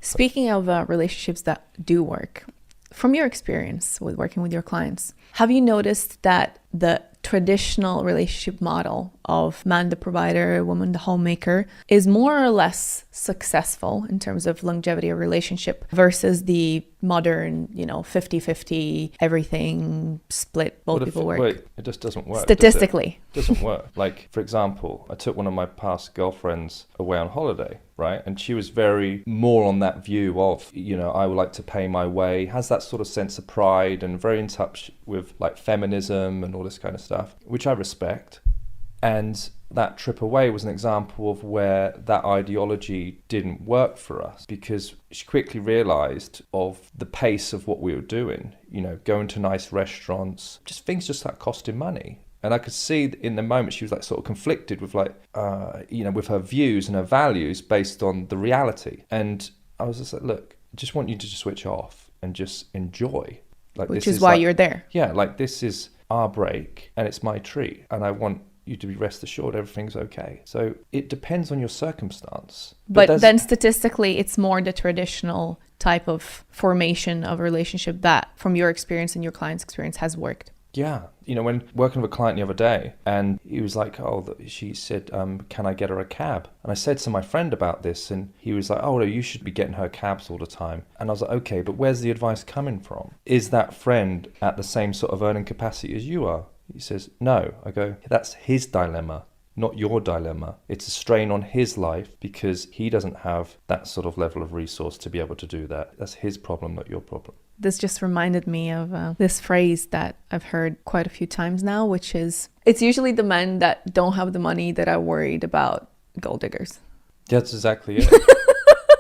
Speaking of relationships that do work, from your experience with working with your clients, have you noticed that the traditional relationship model of man the provider, woman the homemaker is more or less successful in terms of longevity of relationship versus the modern, 50-50, everything split, both people work? Wait, it just doesn't work. Statistically. It doesn't work. Like, for example, I took one of my past girlfriends away on holiday, right? And she was very more on that view of, I would like to pay my way, has that sort of sense of pride and very in touch with like feminism and all this kind of stuff, which I respect. And that trip away was an example of where that ideology didn't work for us, because she quickly realized of the pace of what we were doing, going to nice restaurants, just things just like costing money. And I could see in the moment she was like sort of conflicted with like, with her views and her values based on the reality. And I was just like, look, I just want you to just switch off and just enjoy. Like, which is why you're there. Yeah, like this is our break and it's my treat. And I want you to be rest assured everything's okay. So it depends on your circumstance. But then statistically, it's more the traditional type of formation of a relationship that, from your experience and your client's experience, has worked. Yeah. When working with a client the other day, and he was like, she said, can I get her a cab? And I said to my friend about this, and he was like, no, you should be getting her cabs all the time. And I was like, okay, but where's the advice coming from? Is that friend at the same sort of earning capacity as you are? He says, no. I go, that's his dilemma, not your dilemma. It's a strain on his life because he doesn't have that sort of level of resource to be able to do that. That's his problem, not your problem. This just reminded me of this phrase that I've heard quite a few times now, which is, it's usually the men that don't have the money that are worried about gold diggers. That's exactly it.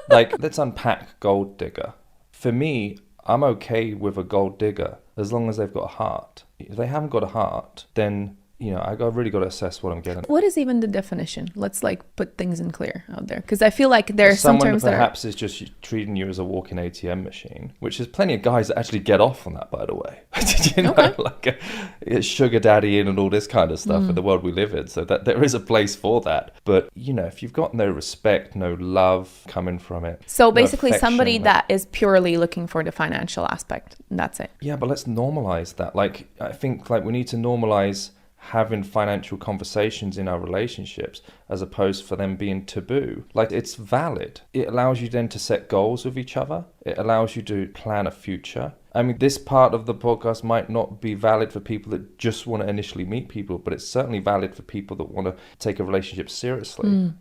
Like, let's unpack gold digger. For me, I'm okay with a gold digger as long as they've got a heart. If they haven't got a heart, then I really got to assess what I'm getting. What is even the definition? Let's put things in clear out there, because I feel like there are some terms that perhaps is just treating you as a walking ATM machine, which there's plenty of guys that actually get off on that, by the way. Okay. Like a sugar daddy and all this kind of stuff in the world we live in. So that there is a place for that. But if you've got no respect, no love coming from it. So basically, somebody that is purely looking for the financial aspect. That's it. Yeah, but let's normalize that. Like, I think we need to normalize having financial conversations in our relationships as opposed for them being taboo. Like, it's valid. It allows you then to set goals with each other. It allows you to plan a future. I mean, this part of the podcast might not be valid for people that just want to initially meet people, but it's certainly valid for people that want to take a relationship seriously.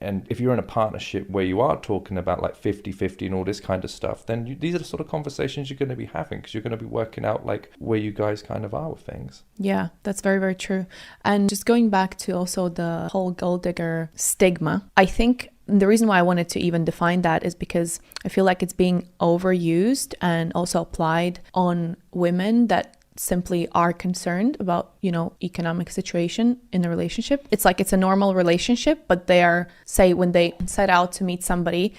And if you're in a partnership where you are talking about like 50-50 and all this kind of stuff, then these are the sort of conversations you're going to be having, because you're going to be working out like where you guys kind of are with things. Yeah, that's very, very true. And just going back to also the whole gold digger stigma, I think the reason why I wanted to even define that is because I feel like it's being overused and also applied on women that simply are concerned about, economic situation in the relationship. It's like it's a normal relationship, but they are, say, when they set out to meet somebody,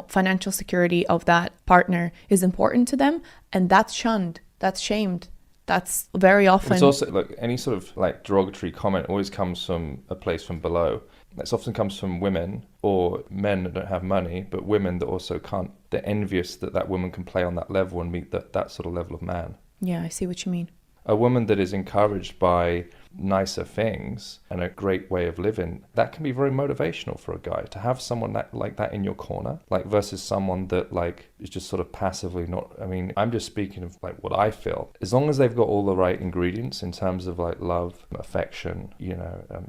financial security of that partner is important to them, and that's shunned, that's shamed. That's very often. It's also like any sort of like derogatory comment always comes from a place from below. It often comes from women or men that don't have money, but women that also can't. They're envious that woman can play on that level and meet that sort of level of man. Yeah, I see what you mean. A woman that is encouraged by nicer things and a great way of living, that can be very motivational for a guy to have someone like that in your corner, like versus someone that like is just sort of passively not. I mean, I'm just speaking of like what I feel. As long as they've got all the right ingredients in terms of like love, affection,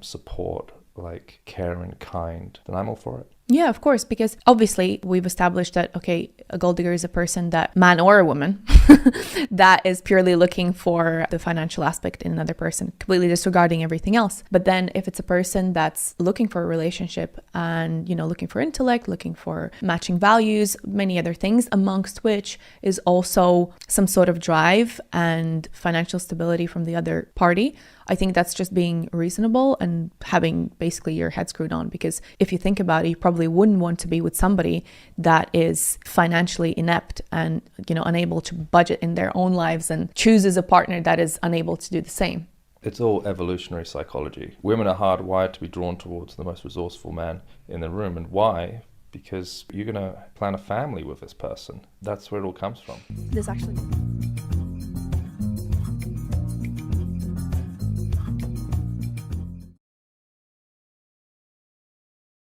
support, like care and kind, then I'm all for it. Yeah, of course, because obviously we've established that, okay, a gold digger is a person that, man or a woman, that is purely looking for the financial aspect in another person, completely disregarding everything else. But then if it's a person that's looking for a relationship and, looking for intellect, looking for matching values, many other things, amongst which is also some sort of drive and financial stability from the other party, I think that's just being reasonable and having basically your head screwed on. Because if you think about it, you probably wouldn't want to be with somebody that is financially inept and, unable to budget in their own lives and chooses a partner that is unable to do the same. It's all evolutionary psychology. Women are hardwired to be drawn towards the most resourceful man in the room. And why? because you're going to plan a family with this person. That's where it all comes from. This actually